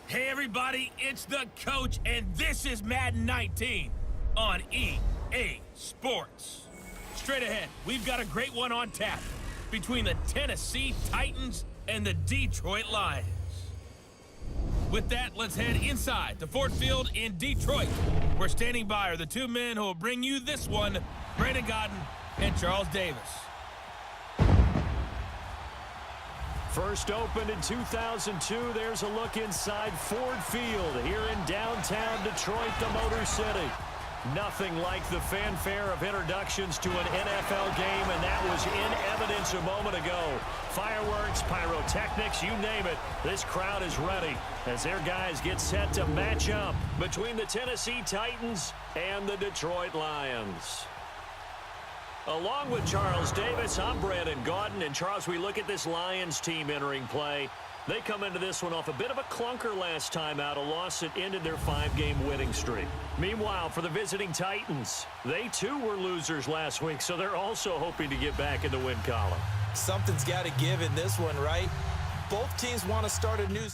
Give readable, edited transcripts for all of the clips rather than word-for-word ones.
Hey everybody, it's the coach, and this is Madden 19 on EA Sports. Straight ahead, we've got a great one on tap between the Tennessee Titans and the Detroit Lions. With that, let's head inside the Ford Field in Detroit. We're standing by are the two men who will bring you this one, Brandon Gaudin and Charles Davis. First opened in 2002, there's a look inside Ford Field here in downtown Detroit, the Motor City. Nothing like the fanfare of introductions to an NFL game, and that was in evidence a moment ago. Fireworks, pyrotechnics, you name it, this crowd is ready as their guys get set to match up between the Tennessee Titans and the Detroit Lions. Along with Charles Davis, I'm Brandon Gaudin. And Charles, we look at this Lions team entering play. They come into this one off a bit of a clunker last time out, a loss that ended their 5-game winning streak. Meanwhile, for the visiting Titans, they too were losers last week, so they're also hoping to get back in the win column. Something's got to give in this one, right? Both teams want to start a new...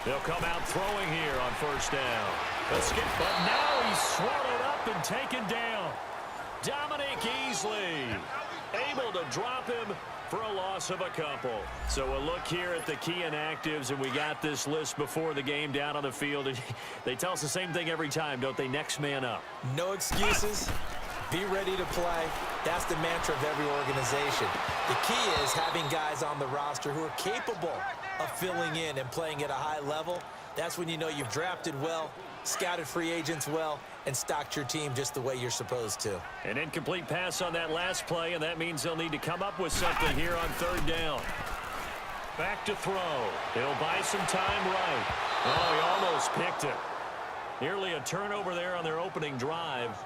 They'll come out throwing here on first down. A skip, but now he's swallowed up and taken down. Dominique Easley able to drop him for a loss of a couple. So a look here at the key inactives, and we got this list before the game down on the field. And they tell us the same thing every time, don't they? Next man up. No excuses. Be ready to play. That's the mantra of every organization. The key is having guys on the roster who are capable of filling in and playing at a high level. That's when you know you've drafted well, scouted free agents well, and stocked your team just the way you're supposed to. An incomplete pass on that last play, and that means they'll need to come up with something here on third down. Back to throw. He'll buy some time right. Oh, he almost picked it. Nearly a turnover there on their opening drive.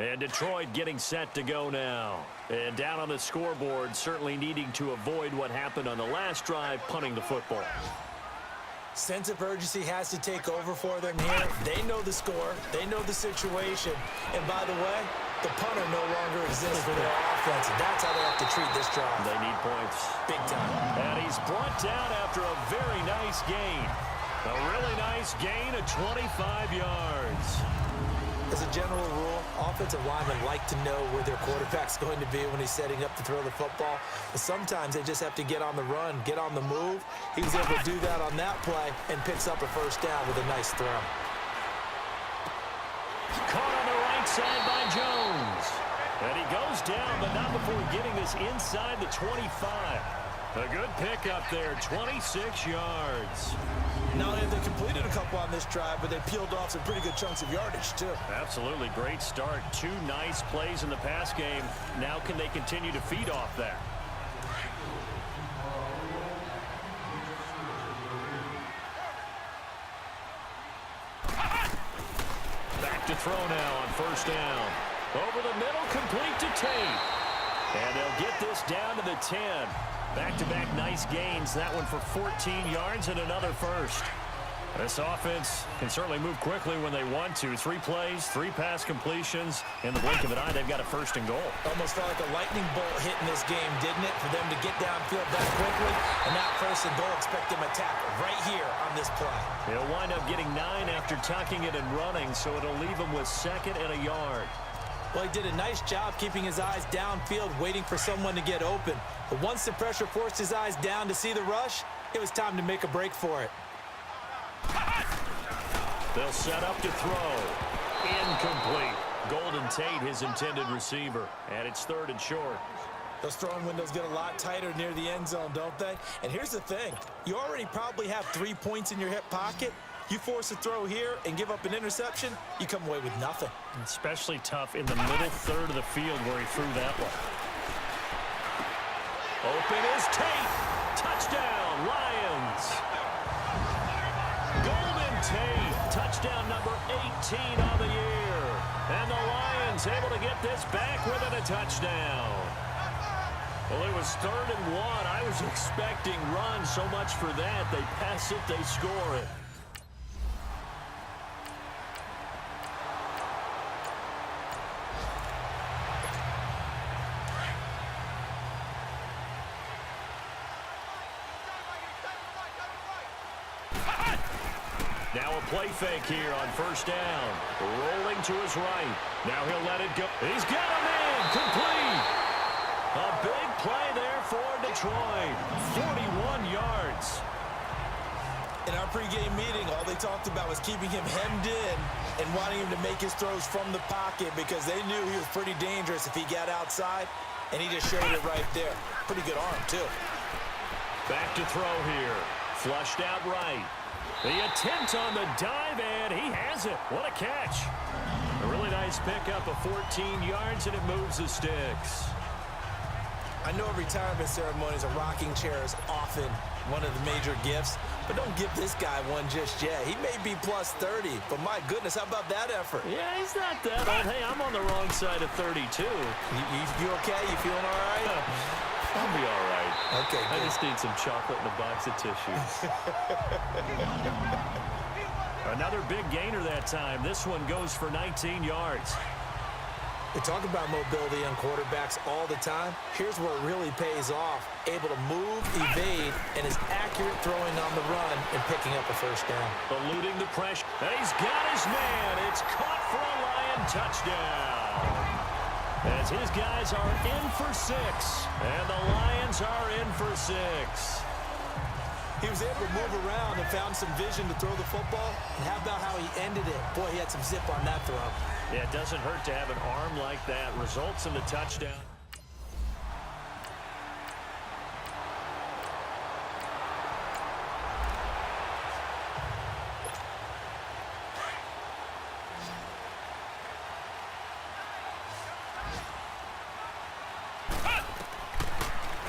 And Detroit getting set to go now. And down on the scoreboard, certainly needing to avoid what happened on the last drive, punting the football. Sense of urgency has to take over for them here. They know the score. They know the situation. And by the way, the punter no longer exists for their offense. And that's how they have to treat this drive. They need points. Big time. And he's brought down after a very nice gain. A really nice gain of 25 yards. As a general rule, offensive linemen like to know where their quarterback's going to be when he's setting up to throw the football. But sometimes they just have to get on the run, get on the move. He was able to do that on that play and picks up a first down with a nice throw. Caught on the right side by Jones. And he goes down, but not before getting this inside the 25. A good pickup there, 26 yards. Now they completed a couple on this drive, but they peeled off some pretty good chunks of yardage, too. Absolutely great start. 2 nice plays in the pass game. Now can they continue to feed off that? Back to throw now on first down. Over the middle, complete to Tate. And they'll get this down to the 10. Back-to-back nice gains. That one for 14 yards and another first. This offense can certainly move quickly when they want to. 3 plays, 3 pass completions. In the blink of an eye, they've got a first and goal. Almost felt like a lightning bolt hit in this game, didn't it? For them to get downfield that quickly. And now first and goal, expect them to tackle right here on this play. They'll wind up getting 9 after tucking it and running, so it'll leave them with 2nd and a yard. Well, he did a nice job keeping his eyes downfield, waiting for someone to get open. But once the pressure forced his eyes down to see the rush, it was time to make a break for it. They'll set up to throw. Incomplete. Golden Tate, his intended receiver. And it's 3rd and short. Those throwing windows get a lot tighter near the end zone, don't they? And here's the thing. You already probably have 3 points in your hip pocket. You force a throw here and give up an interception, you come away with nothing. Especially tough in the middle third of the field where he threw that one. Open is Tate. Touchdown, Lions. Golden Tate, touchdown number 18 on the year. And the Lions able to get this back within a touchdown. Well, it was 3rd and 1. I was expecting runs, so much for that. They pass it, they score it. Now a play fake here on 1st down. Rolling to his right. Now he'll let it go. He's got him in. Complete. A big play there for Detroit. 41 yards. In our pregame meeting, all they talked about was keeping him hemmed in and wanting him to make his throws from the pocket because they knew he was pretty dangerous if he got outside, and he just showed it right there. Pretty good arm, too. Back to throw here. Flushed out right. The attempt on the dive, and he has it. What a catch. A really nice pickup of 14 yards, and it moves the sticks. I know retirement ceremonies, a rocking chair is often one of the major gifts, but don't give this guy one just yet. He may be plus 30, but my goodness, how about that effort? Yeah, he's not that old. Hey, I'm on the wrong side of 32. You okay? You feeling all right? I'll be all right. Okay, I good. just need some chocolate and a box of tissues. Another big gainer that time. This one goes for 19 yards. We talk about mobility on quarterbacks all the time. Here's where it really pays off. Able to move, evade, and is accurate throwing on the run and picking up a 1st down. Eluding the pressure. And he's got his man. It's caught for a Lion touchdown. As his guys are in for 6. And the Lions are in for 6. He was able to move around and found some vision to throw the football. And how about how he ended it? Boy, he had some zip on that throw. Yeah, it doesn't hurt to have an arm like that. Results in the touchdown.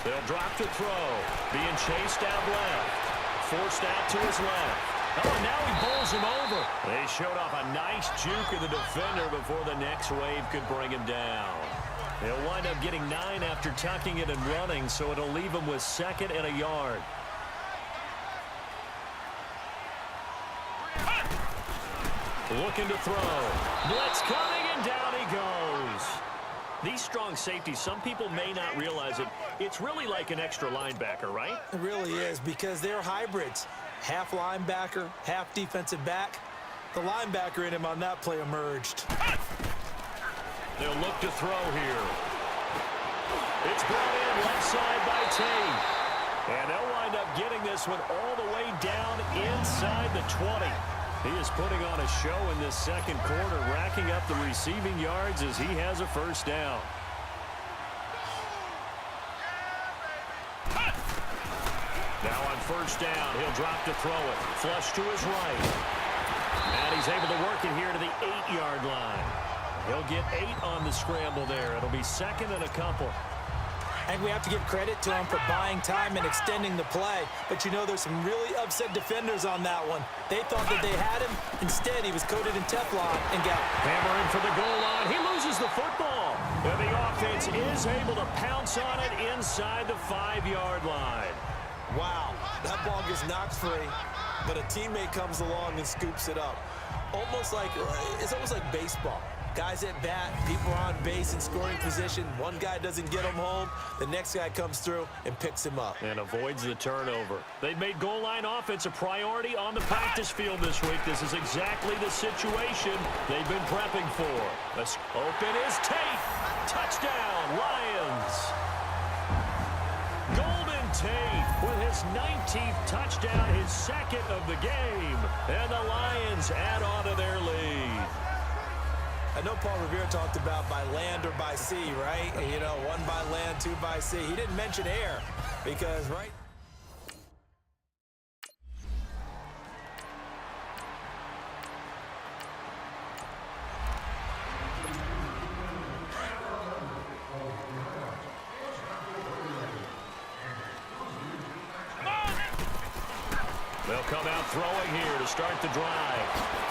They'll drop to throw. Being chased out left. Forced out to his left. Oh, and now he bowls him over. They showed off a nice juke of the defender before the next wave could bring him down. He'll wind up getting 9 after tucking it and running, so it'll leave him with 2nd and a yard. Looking to throw. Blitz coming, and down he goes. These strong safeties, some people may not realize it. It's really like an extra linebacker, right? It really is, because they're hybrids. Half linebacker, half defensive back. The linebacker in him on that play emerged. They'll look to throw here. It's brought in left side by Tate. And they'll wind up getting this one all the way down inside the 20. He is putting on a show in this 2nd quarter, racking up the receiving yards as he has a 1st down. Now on 1st down, he'll drop to throw it. Flush to his right. And he's able to work it here to the 8-yard line. He'll get 8 on the scramble there. It'll be 2nd and a couple. And we have to give credit to him for buying time and extending the play. But you know, there's some really upset defenders on that one. They thought that they had him. Instead, he was coated in Teflon and got hammering for the goal line. He loses the football. And the offense is able to pounce on it inside the 5-yard line. Wow, that ball gets knocked free, but a teammate comes along and scoops it up. It's almost like baseball. Guys at bat, people are on base in scoring position. One guy doesn't get him home. The next guy comes through and picks him up. And avoids the turnover. They've made goal line offense a priority on the practice field this week. This is exactly the situation they've been prepping for. Open is Tate. Touchdown, Lions. Golden Tate with his 19th touchdown, his 2nd of the game. And the Lions add on to their lead. I know Paul Revere talked about by land or by sea, right? You know, one by land, two by sea. He didn't mention air because, right? They'll come out throwing here to start the drive.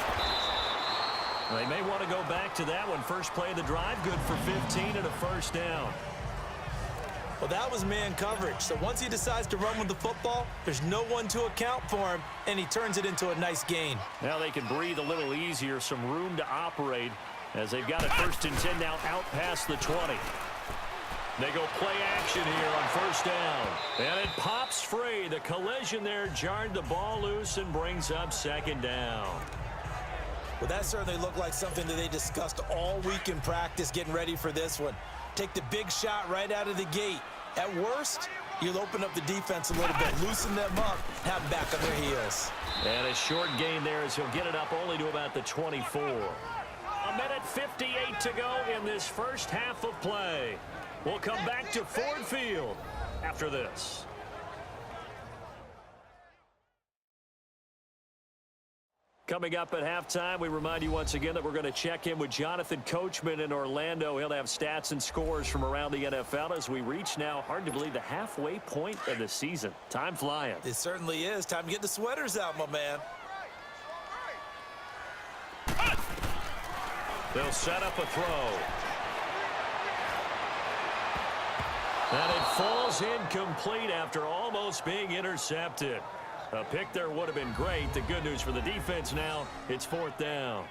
They may want to go back to that one. First play of the drive, good for 15 and a first down. Well, that was man coverage. So once he decides to run with the football, there's no one to account for him, and he turns it into a nice gain. Now they can breathe a little easier, some room to operate as they've got it first and 10 now out past the 20. They go play action here on first down. And it pops free. The collision there jarred the ball loose and brings up second down. Well, that certainly looked like something that they discussed all week in practice getting ready for this one. Take the big shot right out of the gate. At worst, you'll open up the defense a little bit, loosen them up, have them back on their heels. And a short gain there as he'll get it up only to about the 24. A minute 58 to go in this first half of play. We'll come back to Ford Field after this. Coming up at halftime, we remind you once again that we're going to check in with Jonathan Coachman in Orlando. He'll have stats and scores from around the NFL as we reach now, hard to believe, the halfway point of the season. Time flying. It certainly is. Time to get the sweaters out, my man. They'll set up a throw. And it falls incomplete after almost being intercepted. A pick there would have been great. The good news for the defense now, it's fourth down.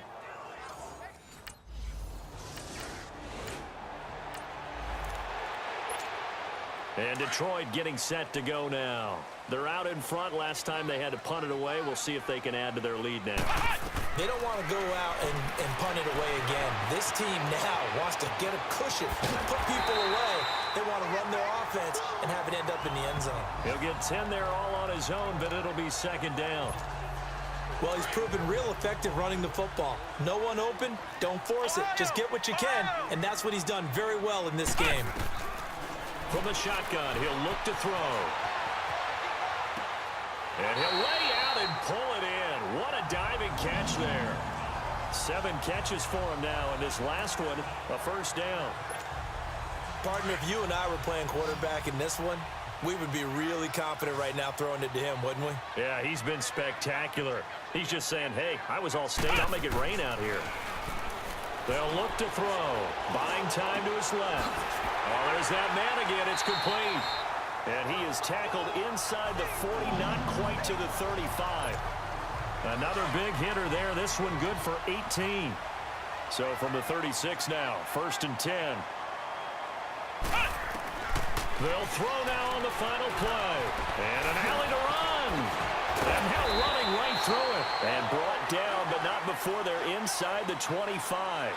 And Detroit getting set to go now. They're out in front. Last time they had to punt it away. We'll see if they can add to their lead now. They don't want to go out and punt it away again. This team now wants to get a cushion, put people away. They want to run their offense and have it end up in the end zone. He'll get 10 there all on his own, but it'll be second down. Well, he's proven real effective running the football. No one open, don't force it. Just get what you can, and that's what he's done very well in this game. From the shotgun, he'll look to throw. And he'll lay out and pull it in. What a diving catch there. 7 catches for him now, and this last one, a first down. Partner, if you and I were playing quarterback in this one, we would be really confident right now throwing it to him, wouldn't we? Yeah, he's been spectacular. He's just saying, hey, I was all state. I'll make it rain out here. They'll look to throw. Buying time to his left. Oh, there's that man again. It's complete. And he is tackled inside the 40, not quite to the 35. Another big hitter there. This one good for 18. So from the 36 now, first and 10. They'll throw now on the final play. And an alley to run. And now running right through it. And brought down, but not before they're inside the 25.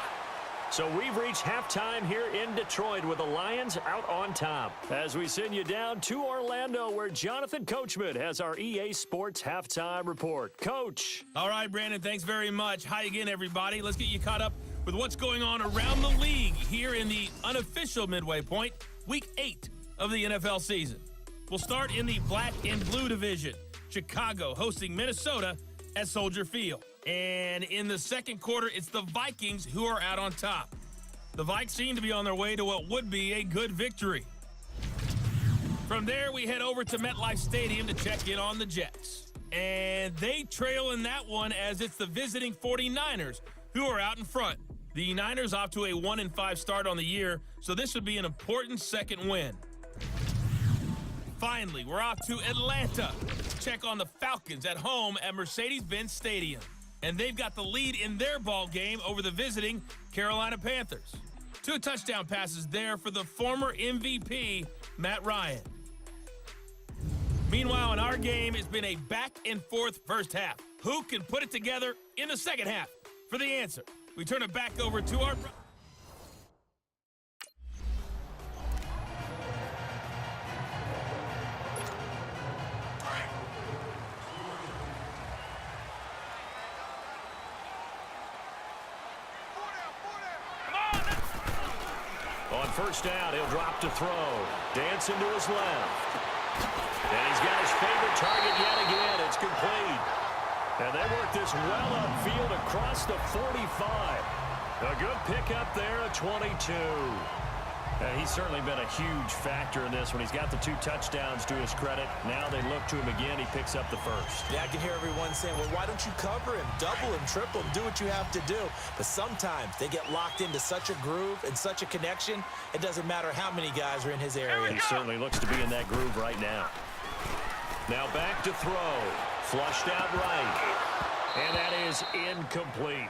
So we've reached halftime here in Detroit with the Lions out on top. As we send you down to Orlando where Jonathan Coachman has our EA Sports halftime report. Coach. All right, Brandon, thanks very much. Hi again, everybody. Let's get you caught up with what's going on around the league here in the unofficial midway point, week 8 of the NFL season. We'll start in the black and blue division. Chicago hosting Minnesota at Soldier Field. And in the second quarter, it's the Vikings who are out on top. The Vikes seem to be on their way to what would be a good victory. From there, we head over to MetLife Stadium to check in on the Jets. And they trail in that one as it's the visiting 49ers who are out in front. The Niners off to a 1-5 start on the year, so this would be an important second win. Finally, we're off to Atlanta to check on the Falcons at home at Mercedes-Benz Stadium. And they've got the lead in their ball game over the visiting Carolina Panthers. 2 touchdown passes there for the former MVP, Matt Ryan. Meanwhile, in our game, it's been a back-and-forth first half. Who can put it together in the second half? For the answer, we turn it back over to our... first down, he'll drop to throw. Dancing to his left. And he's got his favorite target yet again. It's complete. And they work this well upfield across the 45. A good pickup there at 22. He's certainly been a huge factor in this when he's got the 2 touchdowns to his credit. Now they look to him again. He picks up the first. Yeah, I can hear everyone saying, well, why don't you cover him, double him, triple him, do what you have to do. But sometimes they get locked into such a groove and such a connection, it doesn't matter how many guys are in his area. He certainly looks to be in that groove right now. Now back to throw. Flushed out right. And that is incomplete.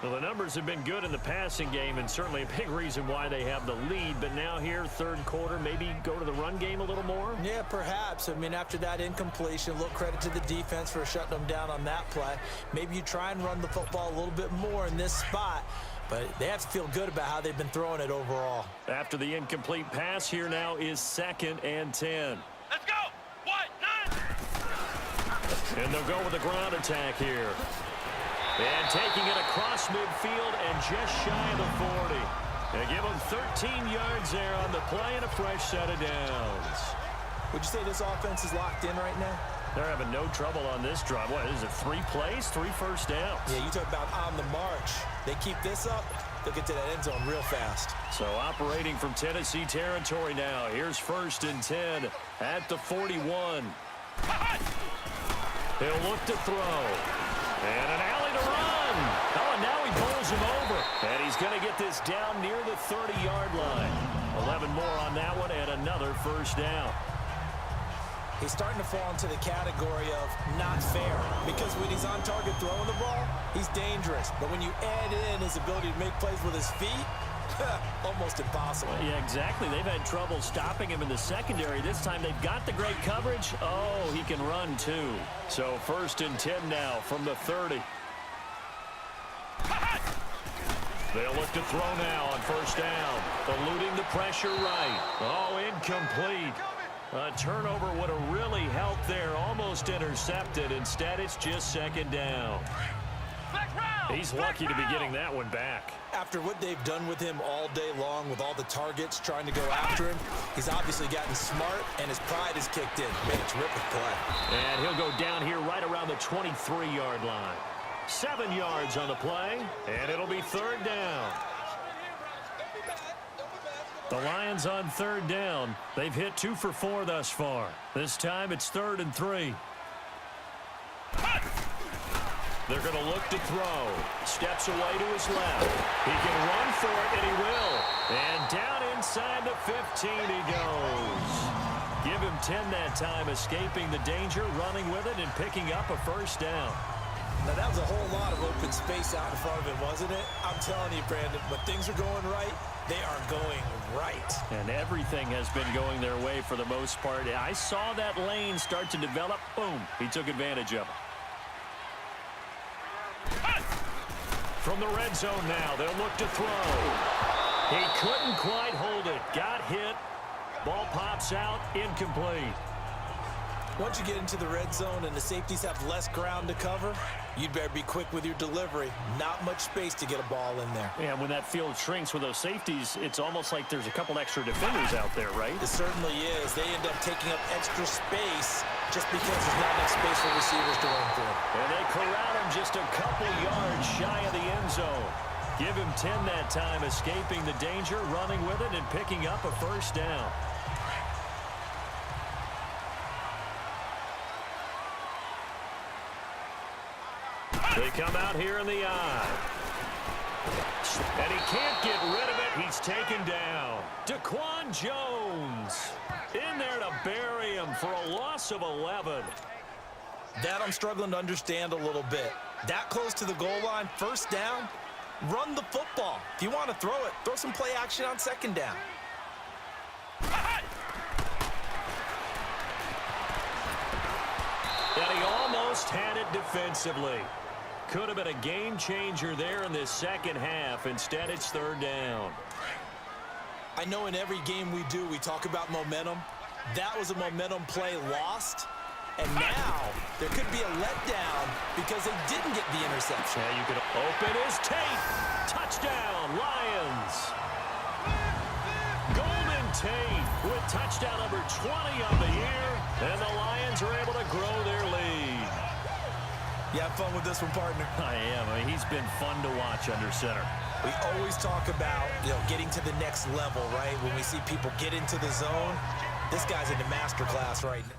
Well, the numbers have been good in the passing game and certainly a big reason why they have the lead. But now here, third quarter, maybe go to the run game a little more? Yeah, perhaps. I mean, after that incompletion, a little credit to the defense for shutting them down on that play. Maybe you try and run the football a little bit more in this spot. But they have to feel good about how they've been throwing it overall. After the incomplete pass, here now is 2nd and 10. Let's go! 1, 9! And they'll go with a ground attack here. And taking it across midfield and just shy of the 40. They give them 13 yards there on the play and a fresh set of downs. Would you say this offense is locked in right now? They're having no trouble on this drive. What is it, 3 plays, 3 first downs? Yeah, you talk about on the march. They keep this up, they'll get to that end zone real fast. So operating from Tennessee territory now. Here's 1st and 10 at the 41. He'll look to throw. And an alley to run. Oh, and now he bowls him over. And he's going to get this down near the 30-yard line. 11 more on that one and another first down. He's starting to fall into the category of not fair because when he's on target throwing the ball, he's dangerous. But when you add in his ability to make plays with his feet, almost impossible. Yeah, exactly. They've had trouble stopping him in the secondary. This time they've got the great coverage. Oh, he can run too. So 1st and 10 now from the 30. They'll look to throw now on 1st down. Eluding the pressure right. Oh, incomplete. A turnover would have really helped there. Almost intercepted. Instead, it's just 2nd down. He's lucky to be getting that one back. After what they've done with him all day long with all the targets trying to go after him, he's obviously gotten smart and his pride has kicked in. Made a terrific play. And he'll go down here right around the 23-yard line. 7 yards on the play, and it'll be 3rd down. The Lions on 3rd down. They've hit 2 for 4 thus far. This time it's 3rd and 3. They're going to look to throw. Steps away to his left. He can run for it, and he will. And down inside the 15 he goes. Give him 10 that time, escaping the danger, running with it, and picking up a first down. Now, that was a whole lot of open space out in front of him, wasn't it? I'm telling you, Brandon, when things are going right, they are going right. And everything has been going their way for the most part. I saw that lane start to develop. Boom. He took advantage of it. From the red zone now, they'll look to throw. He couldn't quite hold it. Got hit. Ball pops out. Incomplete. Once you get into the red zone and the safeties have less ground to cover, you'd better be quick with your delivery. Not much space to get a ball in there. Yeah, when that field shrinks with those safeties, it's almost like there's a couple extra defenders out there, right? It certainly is. They end up taking up extra space just because there's not enough space for receivers to run through. And they corral him just a couple yards shy of the end zone. Give him 10 that time, escaping the danger, running with it, and picking up a first down. They come out here in the eye. And he can't get rid of it. He's taken down. Daquan Jones in there to bury him for a loss of 11. That I'm struggling to understand a little bit. That close to the goal line, first down, run the football. If you want to throw it, throw some play action on 2nd down. And he almost had it defensively. Could have been a game changer there in this second half. Instead, it's 3rd down. I know in every game we do, we talk about momentum. That was a momentum play lost. And now there could be a letdown because they didn't get the interception. Yeah, you could open his tape. Touchdown, Lions. maintained with touchdown number 20 on the year, and the Lions are able to grow their lead. You have fun with this one, partner? I am. I mean, he's been fun to watch under center. We always talk about, getting to the next level, right? When we see people get into the zone, this guy's in the master class right now.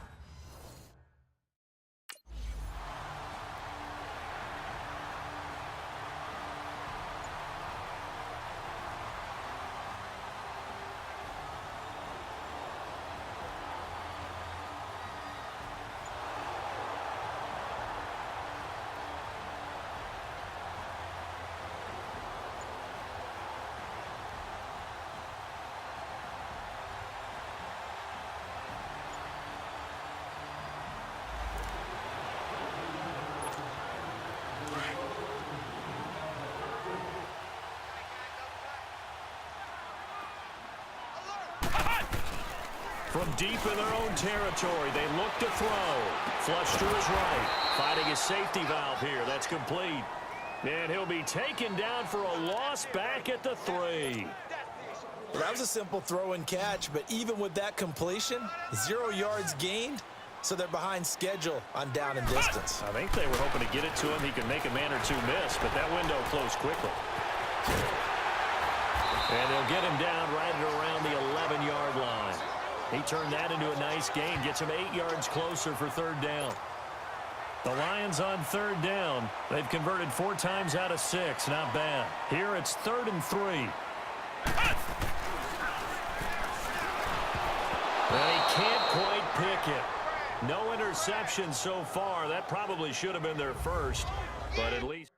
From deep in their own territory, they look to throw. Flush to his right. Finding his safety valve here. That's complete. And he'll be taken down for a loss back at the 3. Well, that was a simple throw and catch, but even with that completion, 0 yards gained, so they're behind schedule on down and distance. I think they were hoping to get it to him. He could make a man or two miss, but that window closed quickly. And they'll get him down right at around the 11-yard line. He turned that into a nice gain, gets him 8 yards closer for 3rd down. The Lions on 3rd down. They've converted 4 times out of 6. Not bad. Here it's 3rd and 3. And he can't quite pick it. No interception so far. That probably should have been their first, but at least.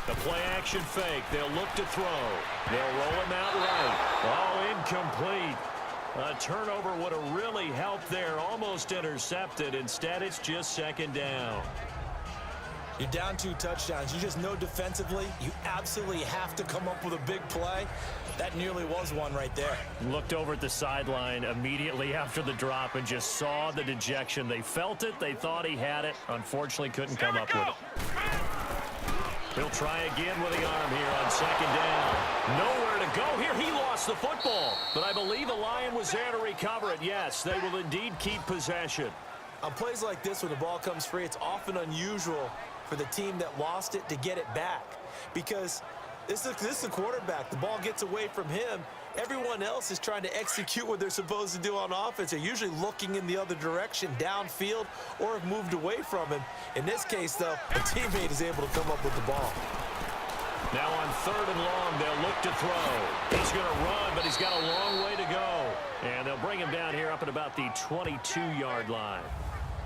The play-action fake. They'll look to throw. They'll roll him out right. Oh, incomplete. A turnover would have really helped there. Almost intercepted. Instead, it's just 2nd down. You're down 2 touchdowns. You just know defensively you absolutely have to come up with a big play. That nearly was one right there. Looked over at the sideline immediately after the drop and just saw the dejection. They felt it. They thought he had it. Unfortunately, couldn't come up with it. He'll try again with the arm here on 2nd down. Nowhere to go here. He lost the football. But I believe the Lion was there to recover it. Yes, they will indeed keep possession. On plays like this, when the ball comes free, it's often unusual for the team that lost it to get it back. Because this is the quarterback. The ball gets away from him. Everyone else is trying to execute what they're supposed to do on offense. They're usually looking in the other direction, downfield, or have moved away from him. In this case, though, a teammate is able to come up with the ball. Now on 3rd and long, they'll look to throw. He's going to run, but he's got a long way to go. And they'll bring him down here up at about the 22-yard line.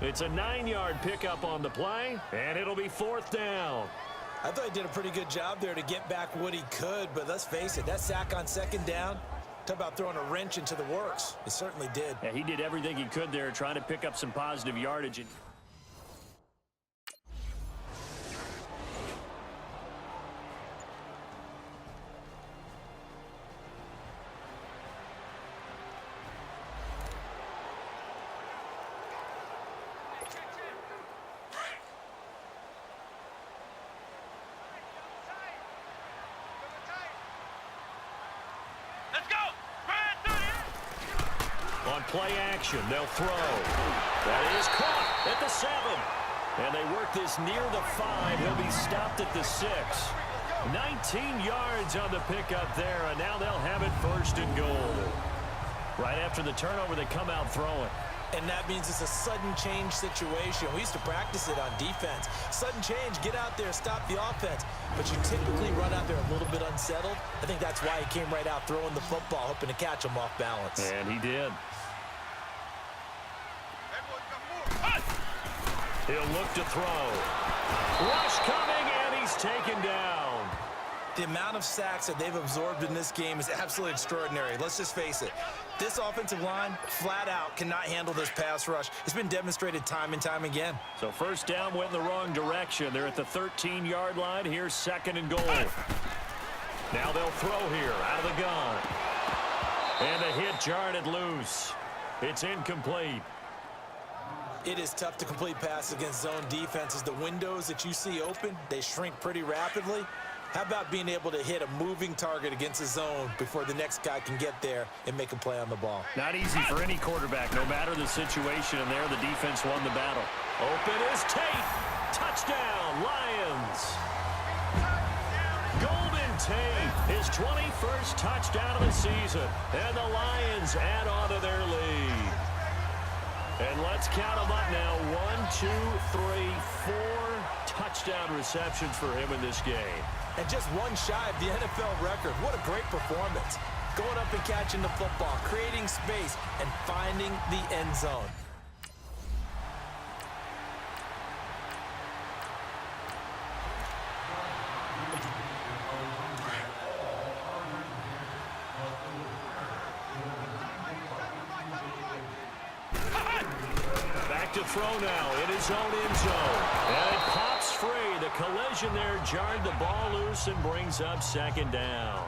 It's a 9-yard pickup on the play, and it'll be 4th down. I thought he did a pretty good job there to get back what he could, but let's face it, that sack on 2nd down, talk about throwing a wrench into the works. It certainly did. Yeah, he did everything he could there, trying to pick up some positive yardage. On play action, they'll throw. That is caught at the 7. And they work this near the 5. He'll be stopped at the 6. 19 yards on the pickup there, and now they'll have it 1st and goal. Right after the turnover, they come out throwing. And that means it's a sudden change situation. We used to practice it on defense. Sudden change, get out there, stop the offense. But you typically run out there a little bit unsettled. I think that's why he came right out throwing the football, hoping to catch him off balance. And he did. He'll look to throw. Rush coming, and he's taken down. The amount of sacks that they've absorbed in this game is absolutely extraordinary. Let's just face it. This offensive line, flat out, cannot handle this pass rush. It's been demonstrated time and time again. So 1st down went in the wrong direction. They're at the 13-yard line. Here's 2nd and goal. Now they'll throw here out of the gun. And the hit jarred it loose. It's incomplete. It is tough to complete passes against zone defenses. The windows that you see open, they shrink pretty rapidly. How about being able to hit a moving target against a zone before the next guy can get there and make a play on the ball? Not easy for any quarterback, no matter the situation, and there the defense won the battle. Open is Tate. Touchdown, Lions. Golden Tate, his 21st touchdown of the season, and the Lions add on to their lead. And let's count them up now. 1, 2, 3, 4 touchdown receptions for him in this game. And just one shy of the NFL record. What a great performance. Going up and catching the football, creating space, and finding the end zone. To throw now in his own end zone. And it pops free. The collision there jarred the ball loose and brings up second down.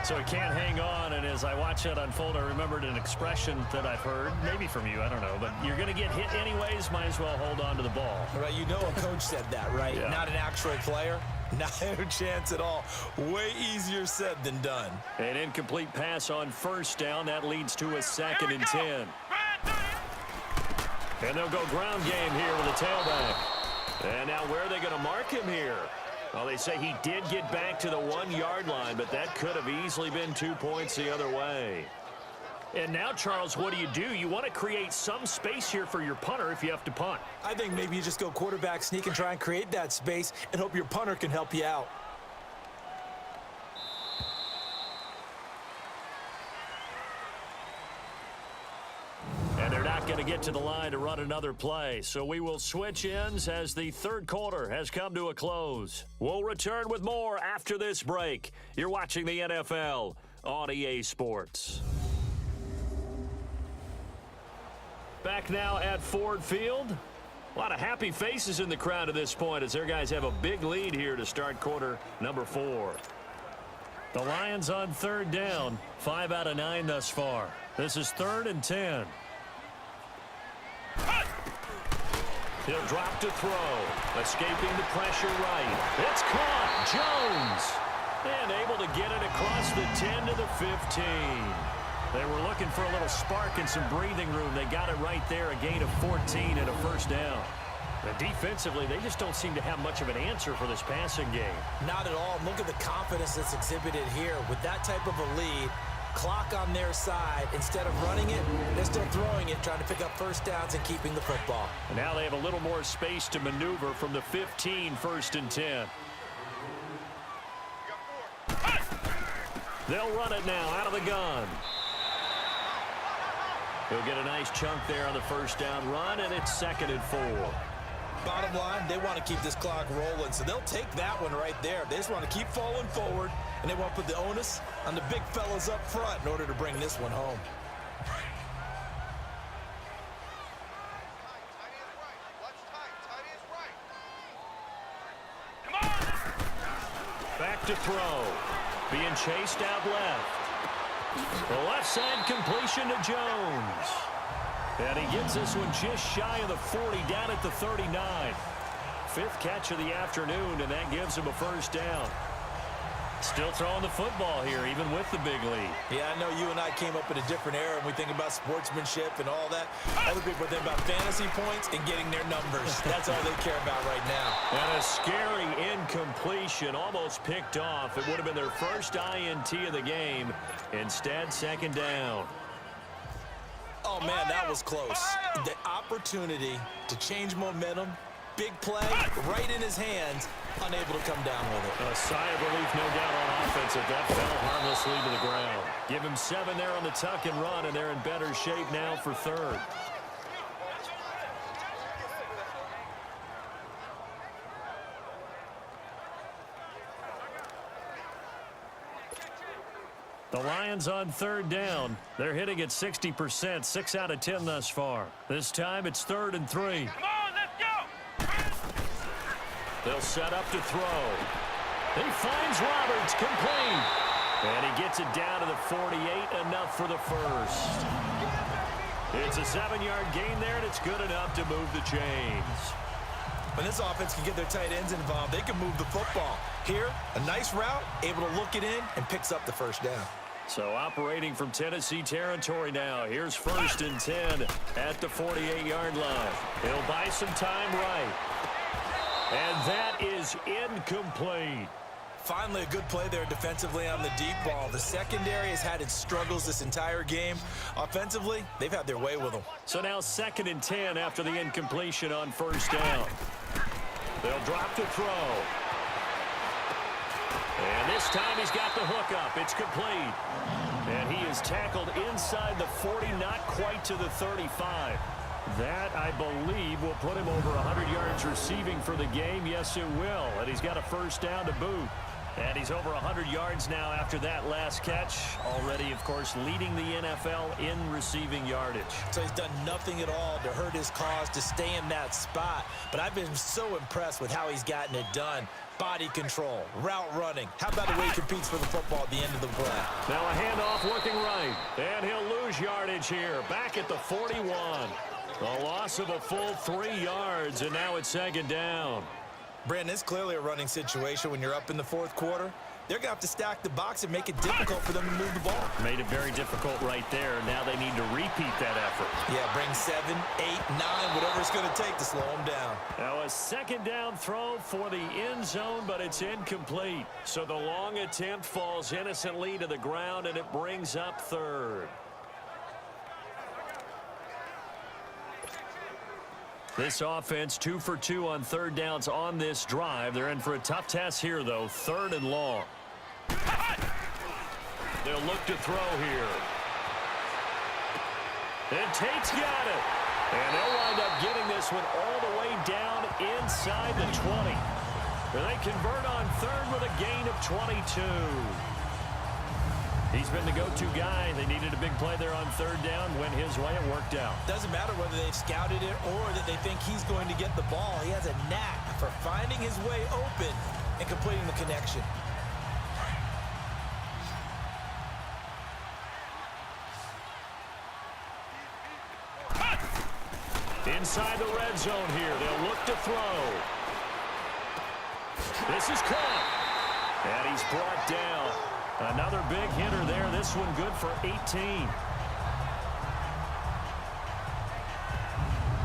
So he can't hang on, and as I watch that unfold, I remembered an expression that I've heard, maybe from you, I don't know, but you're going to get hit anyways, might as well hold on to the ball. Right, you know a coach said that, right? Yeah. Not an actual player. Not a chance at all. Way easier said than done. An incomplete pass on first down. That leads to a 2nd and 10. And they'll go ground game here with the tailback. And now where are they going to mark him here? Well, they say he did get back to the 1-yard line, but that could have easily been 2 points the other way. And now, Charles, what do? You want to create some space here for your punter if you have to punt. I think maybe you just go quarterback sneak and try and create that space and hope your punter can help you out. And they're not going to get to the line to run another play. So we will switch ends as the third quarter has come to a close. We'll return with more after this break. You're watching the NFL on EA Sports. Back now at Ford Field. A lot of happy faces in the crowd at this point as their guys have a big lead here to start quarter number 4. The Lions on third down. 5 out of 9 thus far. This is 3rd and 10. He'll drop to throw. Escaping the pressure right. It's caught. Jones. And able to get it across the 10 to the 15. They were looking for a little spark and some breathing room. They got it right there. A gain of 14 and a first down. But defensively, they just don't seem to have much of an answer for this passing game. Not at all. Look at the confidence that's exhibited here. With that type of a lead, clock on their side, instead of running it, they're still throwing it, trying to pick up first downs and keeping the football. And now they have a little more space to maneuver from the 15, 1st and 10. They'll run it now out of the gun. He'll get a nice chunk there on the first down run, and it's 2nd and 4. Bottom line, they want to keep this clock rolling, so they'll take that one right there. They just want to keep falling forward, and they want to put the onus on the big fellas up front in order to bring this one home. Back to throw. Being chased out left. The left side completion to Jones. And he gets this one just shy of the 40, down at the 39. 5th catch of the afternoon, and that gives him a first down. Still throwing the football here, even with the big lead. Yeah, I know you and I came up in a different era, and we think about sportsmanship and all that. Other people think about fantasy points and getting their numbers. That's all they care about right now. And a scary incompletion, almost picked off. It would have been their first INT of the game. Instead, 2nd down. Oh, man, that was close. The opportunity to change momentum, big play, right in his hands, unable to come down with it. A sigh of relief, no doubt, on offense if that fell harmlessly to the ground. Give him 7 there on the tuck and run, and they're in better shape now for 3rd. The Lions on 3rd down. They're hitting at 60%, 6 out of 10 thus far. This time it's 3rd and 3. Come on, let's go! They'll set up to throw. He finds Roberts, complete. And he gets it down to the 48, enough for the first. It's a 7-yard gain there, and it's good enough to move the chains. When this offense can get their tight ends involved, they can move the football. Here, a nice route, able to look it in, and picks up the first down. So operating from Tennessee territory now. Here's 1st and 10 at the 48-yard line. He'll buy some time right. And that is incomplete. Finally, a good play there defensively on the deep ball. The secondary has had its struggles this entire game. Offensively, they've had their way with them. So now 2nd and 10 after the incompletion on 1st down. They'll drop to throw. And this time he's got the hook up. It's complete. And he is tackled inside the 40, not quite to the 35. That, I believe, will put him over 100 yards receiving for the game. Yes, it will. And he's got a 1st down to boot. And he's over 100 yards now after that last catch. Already, of course, leading the NFL in receiving yardage. So he's done nothing at all to hurt his cause, to stay in that spot. But I've been so impressed with how he's gotten it done. Body control, route running. How about the way he competes for the football at the end of the play? Now a handoff looking right. And he'll lose yardage here. Back at the 41. A loss of a full 3 yards, and now it's 2nd down. Brandon, it's clearly a running situation when you're up in the 4th quarter. They're going to have to stack the box and make it difficult for them to move the ball. Made it very difficult right there. Now they need to repeat that effort. Yeah, bring 7, 8, 9, whatever it's going to take to slow them down. Now a 2nd down throw for the end zone, but it's incomplete. So the long attempt falls innocently to the ground, and it brings up 3rd. This offense 2 for 2 on 3rd downs on this drive. They're in for a tough task here, though. 3rd and long. They'll look to throw here. And Tate's got it. And they'll wind up getting this one all the way down inside the 20. And they convert on 3rd with a gain of 22. He's been the go-to guy. They needed a big play there on 3rd down. Went his way. It worked out. Doesn't matter whether they've scouted it or that they think he's going to get the ball. He has a knack for finding his way open and completing the connection. Inside the red zone here. They'll look to throw. This is caught. And he's brought down. Another big hitter there. This one good for 18.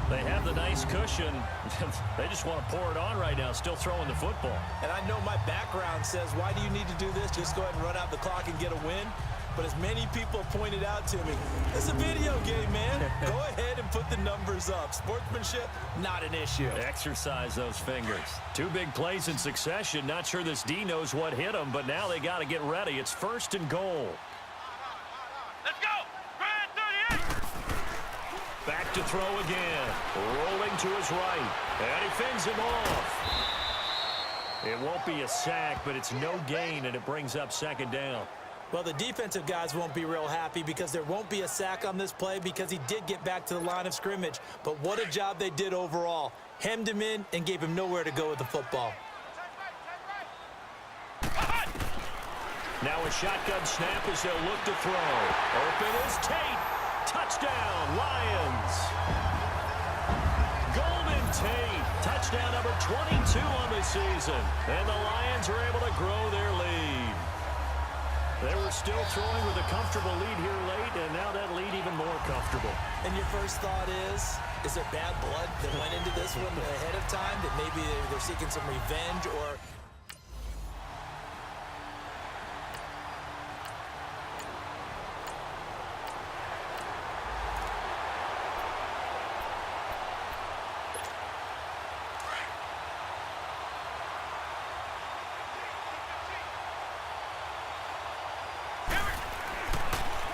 They have the nice cushion. They just want to pour it on right now, still throwing the football. And I know my background says, why do you need to do this? Just go ahead and run out the clock and get a win. But as many people pointed out to me, it's a video game, man. Go ahead and put the numbers up. Sportsmanship, not an issue. Exercise those fingers. 2 big plays in succession. Not sure this D knows what hit him, but now they got to get ready. It's 1st and goal. Let's go! Grand 38! Back to throw again. Rolling to his right. And he fends him off. It won't be a sack, but it's no gain, and it brings up 2nd down. Well, the defensive guys won't be real happy because there won't be a sack on this play because he did get back to the line of scrimmage. But what a job they did overall. Hemmed him in and gave him nowhere to go with the football. Now a shotgun snap as they'll look to throw. Open is Tate. Touchdown, Lions. Golden Tate. Touchdown number 22 on the season. And the Lions are able to grow their lead. They were still throwing with a comfortable lead here late, and now that lead even more comfortable. And your first thought is there bad blood that went into this one ahead of time, that maybe they're seeking some revenge, or...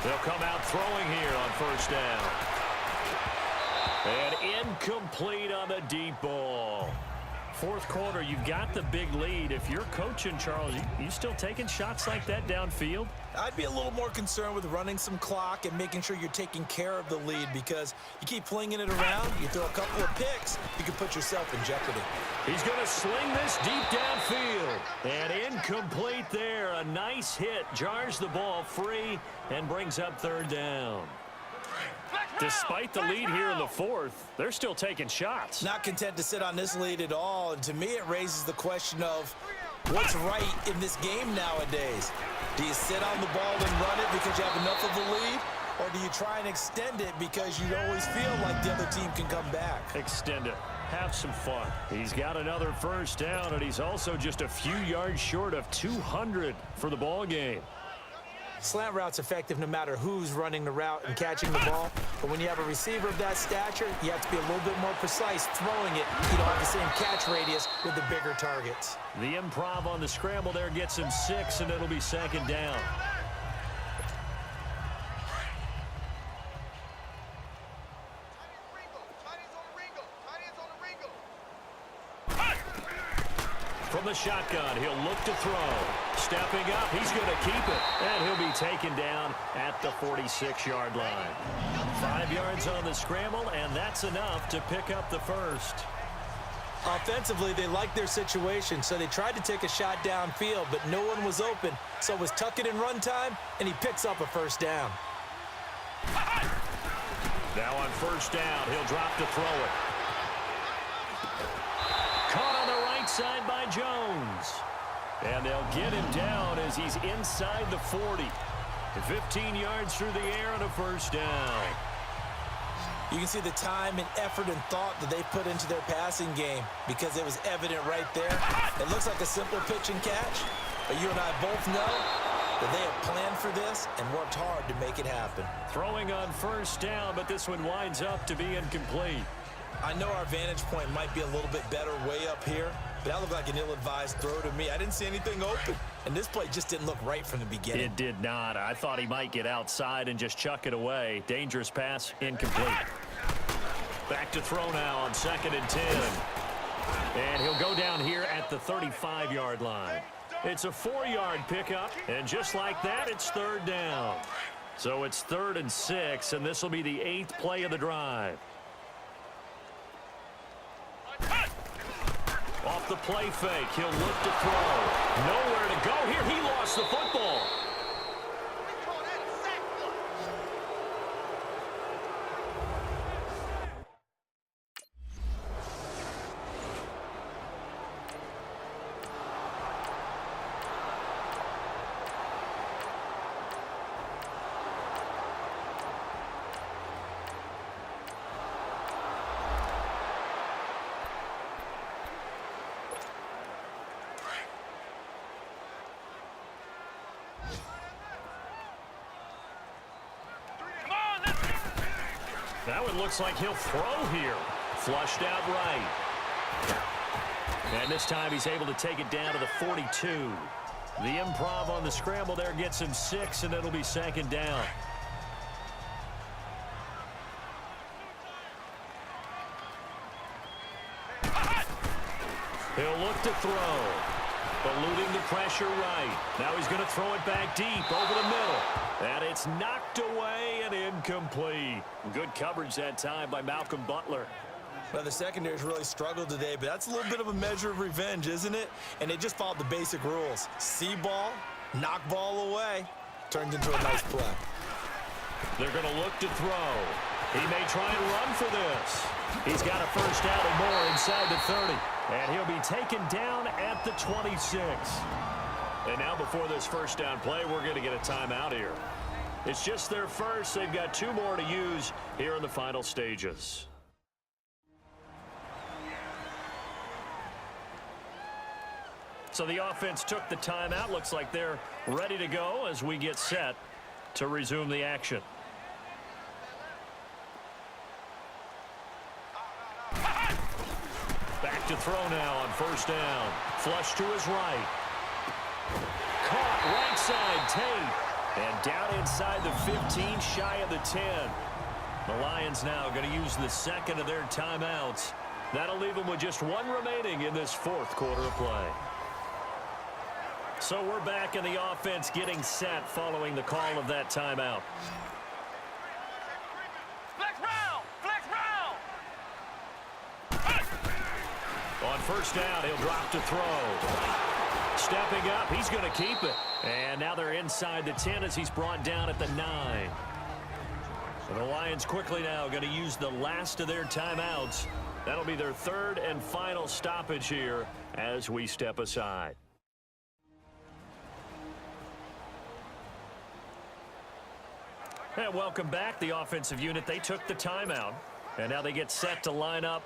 They'll come out throwing here on 1st down. And incomplete on the deep ball. fourth quarter, you've got the big lead. If you're coaching, Charles, you still taking shots like that downfield? I'd be a little more concerned with running some clock and making sure you're taking care of the lead, because you keep flinging it around, you throw a couple of picks, you can put yourself in jeopardy. He's going to sling this deep downfield. And incomplete there. A nice hit. Jars the ball free and brings up third down. Despite the lead here in the fourth, they're still taking shots. Not content to sit on this lead at all, and to me it raises the question of what's right in this game nowadays. Do you sit on the ball and run it because you have enough of a lead, or do you try and extend it because you always feel like the other team can come back? Extend it. Have some fun. He's got another first down, and he's also just a few yards short of 200 for the ball game. Slant route's effective no matter who's running the route and catching the ball. But when you have a receiver of that stature, you have to be a little bit more precise throwing it. You don't have the same catch radius with the bigger targets. The improv on the scramble there gets him 6, and it'll be second down. From the shotgun, he'll look to throw. Stepping up, he's going to keep it. And he'll be taken down at the 46-yard line. 5 yards on the scramble, and that's enough to pick up the first. Offensively, they liked their situation, so they tried to take a shot downfield, but no one was open. So it was tuck it in run time, and he picks up a first down. Now on first down, he'll drop to throw it. Caught on the right side by Jones. And they'll get him down as he's inside the 40. 15 yards through the air and a first down. You can see the time and effort and thought that they put into their passing game, because it was evident right there. It looks like a simple pitch and catch, but you and I both know that they have planned for this and worked hard to make it happen. Throwing on first down, but this one winds up to be incomplete. I know our vantage point might be a little bit better way up here, but that looked like an ill-advised throw to me. I didn't see anything open, and this play just didn't look right from the beginning. It did not. I thought he might get outside and just chuck it away. Dangerous pass, incomplete. Back to throw now on 2nd and 10. And he'll go down here at the 35-yard line. It's a 4-yard pickup, and just like that, it's third down. So it's 3rd and 6, and this will be the 8th play of the drive. Off the play fake, he'll look to throw. Nowhere to go here. He lost the football. That one looks like he'll throw here. Flushed out right. And this time he's able to take it down to the 42. The improv on the scramble there gets him 6, and it'll be second down. He'll look to throw. Eluding the pressure right. Now he's going to throw it back deep over the middle. And it's knocked away and incomplete. Good coverage that time by Malcolm Butler. Well, the secondary's really struggled today, but that's a little bit of a measure of revenge, isn't it? And they just followed the basic rules. See ball, knock ball away. Turned into a nice play. They're going to look to throw. He may try and run for this. He's got a first down and more inside the 30. And he'll be taken down at the 26. And now before this first down play, we're going to get a timeout here. It's just their first. They've got 2 more to use here in the final stages. So the offense took the timeout. Looks like they're ready to go as we get set to resume the action. Back to throw now on first down. Flush to his right. Caught right side, Tate. And down inside the 15, shy of the 10. The Lions now going to use the second of their timeouts That'll leave them with just one remaining in this fourth quarter of play. So we're back in the offense getting set following the call of that timeout. Flex round! Flex round! On first down, he'll drop to throw. Stepping up, he's going to keep it. And now they're inside the 10 as he's brought down at the 9. So the Lions quickly now going to use the last of their timeouts. That'll be their third and final stoppage here as we step aside. And welcome back, the offensive unit. They took the timeout, and now they get set to line up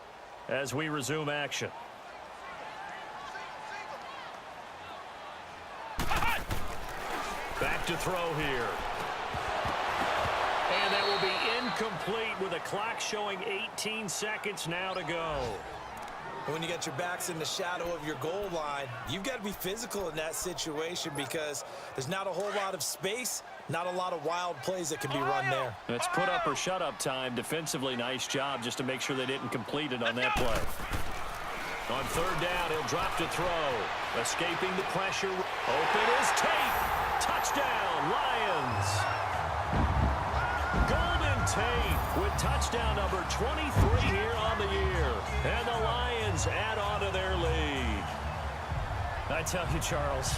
as we resume action. Back to throw here. And that will be incomplete with a clock showing 18 seconds now to go. When you get your backs in the shadow of your goal line, you've got to be physical in that situation because there's not a whole lot of space, not a lot of wild plays that can be run there. It's put up or shut up time. Defensively, nice job just to make sure they didn't complete it on that play. On third down, he'll drop to throw. Escaping the pressure. Open is Tate. Touchdown, Lions. Golden Tate with touchdown number 23 here on the year. And the Lions add on to their lead. I tell you, Charles,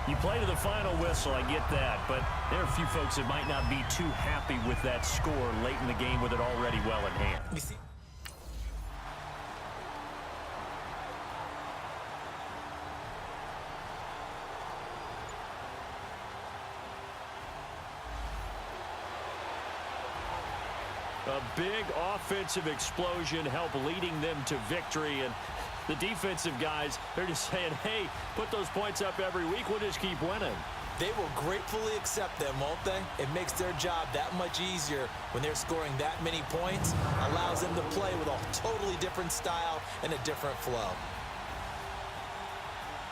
you play to the final whistle, I get that, but there are a few folks that might not be too happy with that score late in the game with it already well in hand. You see? A big offensive explosion helped leading them to victory, and the defensive guys, they're just saying, hey, put those points up every week, we'll just keep winning. They will gratefully accept them, won't they? It makes their job that much easier when they're scoring that many points, allows them to play with a totally different style and a different flow.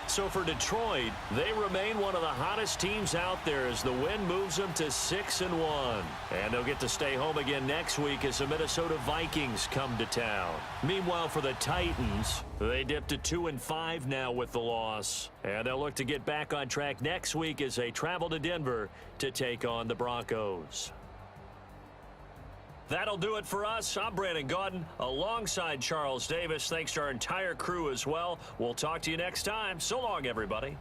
So for Detroit, they remain one of the hottest teams out there as the win moves them to 6-1. And they'll get to stay home again next week as the Minnesota Vikings come to town. Meanwhile, for the Titans, they dip to 2-5 now with the loss. And they'll look to get back on track next week as they travel to Denver to take on the Broncos. That'll do it for us. I'm Brandon Gaudin alongside Charles Davis. Thanks to our entire crew as well. We'll talk to you next time. So long, everybody.